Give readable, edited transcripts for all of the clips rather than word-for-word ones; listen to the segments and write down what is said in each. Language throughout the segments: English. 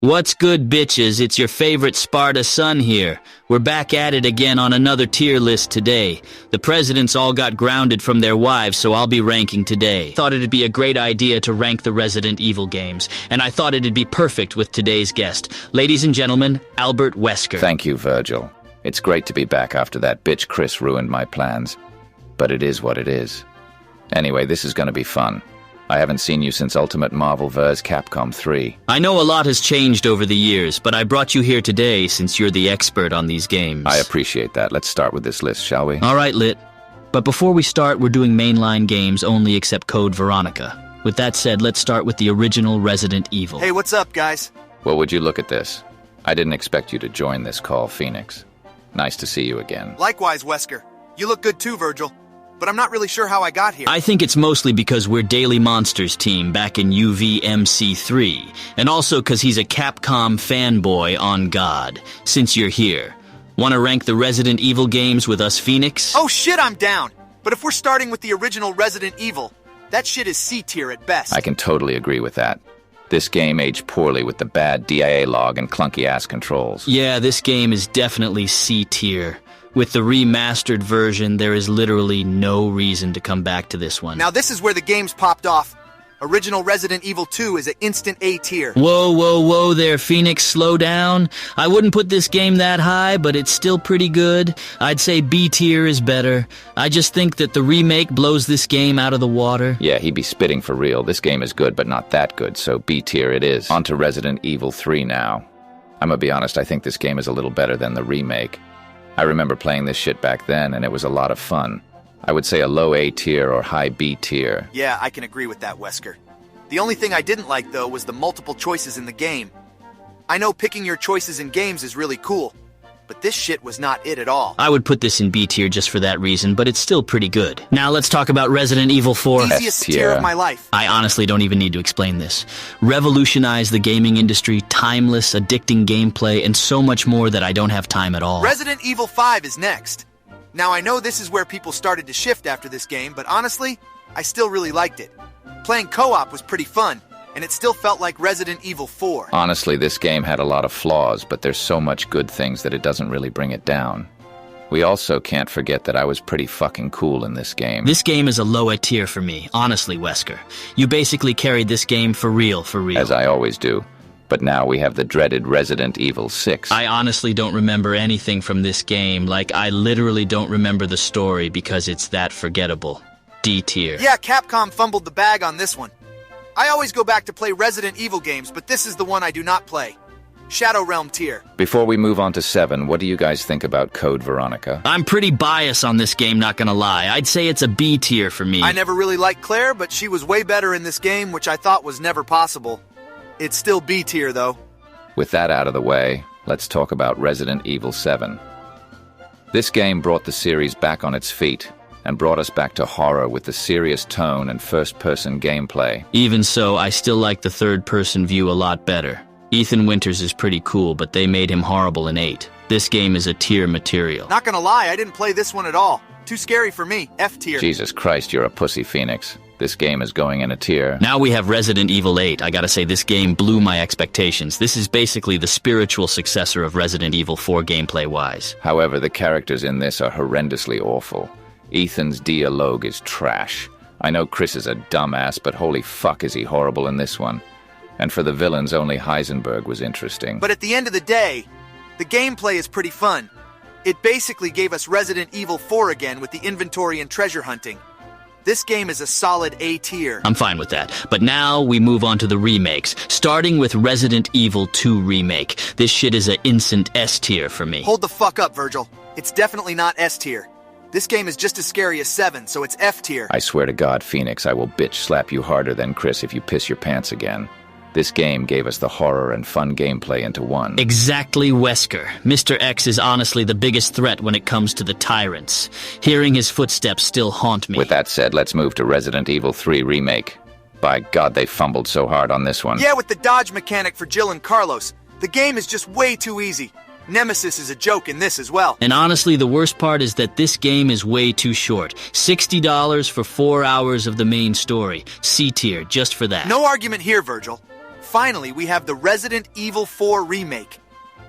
What's good, bitches? It's your favorite Sparta son here. We're back at it again on another tier list today. The presidents all got grounded from their wives, so I'll be ranking today. Thought it'd be a great idea to rank the Resident Evil games, and I thought it'd be perfect with today's guest. Ladies and gentlemen, Albert Wesker. Thank you, Vergil. It's great to be back after that bitch Chris ruined my plans. But it is what it is. Anyway, this is gonna be fun. I haven't seen you since Ultimate Marvel vs. Capcom 3. I know a lot has changed over the years, but I brought you here today since you're the expert on these games. I appreciate that. Let's start with this list, shall we? Alright, Lit. But before we start, we're doing mainline games only except Code Veronica. With that said, let's start with the original Resident Evil. Hey, what's up, guys? Well, would you look at this? I didn't expect you to join this call, Phoenix. Nice to see you again. Likewise, Wesker. You look good too, Vergil. But I'm not really sure how I got here. I think it's mostly because we're Daily Monsters team back in UVMC3, and also because he's a Capcom fanboy on God, since you're here. Want to rank the Resident Evil games with us, Phoenix? Oh shit, I'm down! But if we're starting with the original Resident Evil, that shit is C tier at best. I can totally agree with that. This game aged poorly with the bad DIA log and clunky-ass controls. Yeah, this game is definitely C tier. With the remastered version, there is literally no reason to come back to this one. Now this is where the games popped off. Original Resident Evil 2 is an instant A tier. Whoa, whoa, whoa there, Phoenix, slow down. I wouldn't put this game that high, but it's still pretty good. I'd say B tier is better. I just think that the remake blows this game out of the water. Yeah, he'd be spitting for real. This game is good, but not that good, so B tier it is. On to Resident Evil 3 now. I'm gonna be honest, I think this game is a little better than the remake. I remember playing this shit back then, and it was a lot of fun. I would say a low A tier or high B tier. Yeah, I can agree with that, Wesker. The only thing I didn't like, though, was the multiple choices in the game. I know picking your choices in games is really cool, but this shit was not it at all. I would put this in B tier just for that reason, but it's still pretty good. Now let's talk about Resident Evil 4. Easiest tier of my life. I honestly don't even need to explain this. Revolutionized the gaming industry, timeless, addicting gameplay, and so much more that I don't have time at all. Resident Evil 5 is next. Now I know this is where people started to shift after this game, but honestly, I still really liked it. Playing co-op was pretty fun, and it still felt like Resident Evil 4. Honestly, this game had a lot of flaws, but there's so much good things that it doesn't really bring it down. We also can't forget that I was pretty fucking cool in this game. This game is a low A tier for me, honestly, Wesker. You basically carried this game for real, As I always do. But now we have the dreaded Resident Evil 6. I honestly don't remember anything from this game. Like, I literally don't remember the story because it's that forgettable. D tier. Yeah, Capcom fumbled the bag on this one. I always go back to play Resident Evil games, but this is the one I do not play. Shadow Realm tier. Before we move on to 7, what do you guys think about Code Veronica? I'm pretty biased on this game, not gonna lie. I'd say it's a B tier for me. I never really liked Claire, but she was way better in this game, which I thought was never possible. It's still B tier, though. With that out of the way, let's talk about Resident Evil 7. This game brought the series back on its feet, and brought us back to horror with the serious tone and first-person gameplay. Even so, I still like the third-person view a lot better. Ethan Winters is pretty cool, but they made him horrible in 8. This game is a tier material. Not gonna lie, I didn't play this one at all. Too scary for me. F tier. Jesus Christ, you're a pussy, Phoenix. This game is going in a tier. Now we have Resident Evil 8. I gotta say, this game blew my expectations. This is basically the spiritual successor of Resident Evil 4 gameplay-wise. However, the characters in this are horrendously awful. Ethan's dialogue is trash. I know Chris is a dumbass, but holy fuck is he horrible in this one. And for the villains, only Heisenberg was interesting. But at the end of the day, the gameplay is pretty fun. It basically gave us Resident Evil 4 again with the inventory and treasure hunting. This game is a solid A tier. I'm fine with that. But now we move on to the remakes, starting with Resident Evil 2 Remake. This shit is an instant S tier for me. Hold the fuck up, Vergil. It's definitely not S tier. This game is just as scary as 7, so it's F tier. I swear to God, Phoenix, I will bitch slap you harder than Chris if you piss your pants again. This game gave us the horror and fun gameplay into one. Exactly, Wesker. Mr. X is honestly the biggest threat when it comes to the tyrants. Hearing his footsteps still haunt me. With that said, let's move to Resident Evil 3 Remake. By God, they fumbled so hard on this one. Yeah, with the dodge mechanic for Jill and Carlos. The game is just way too easy. Nemesis is a joke in this as well. And honestly, the worst part is that this game is way too short. $60 for 4 hours of the main story. C tier, just for that. No argument here, Vergil. Finally, we have the Resident Evil 4 remake.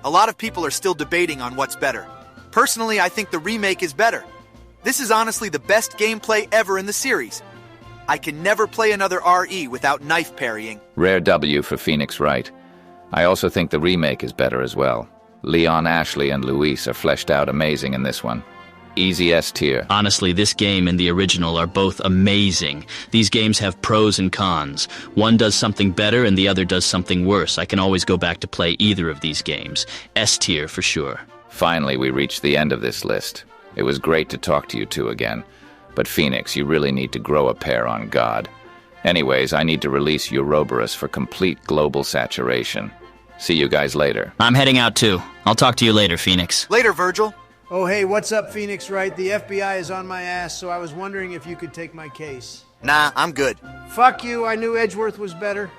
A lot of people are still debating on what's better. Personally, I think the remake is better. This is honestly the best gameplay ever in the series. I can never play another RE without knife parrying. Rare W for Phoenix Wright. I also think the remake is better as well. Leon, Ashley, and Luis are fleshed out amazing in this one. Easy S tier. Honestly, this game and the original are both amazing. These games have pros and cons. One does something better and the other does something worse. I can always go back to play either of these games. S tier for sure. Finally, we reached the end of this list. It was great to talk to you two again. But Phoenix, you really need to grow a pair on God. Anyways, I need to release Ouroboros for complete global saturation. See you guys later. I'm heading out too. I'll talk to you later, Phoenix. Later, Vergil. Oh, hey, what's up, Phoenix Wright? The FBI is on my ass, so I was wondering if you could take my case. Nah, I'm good. Fuck you, I knew Edgeworth was better.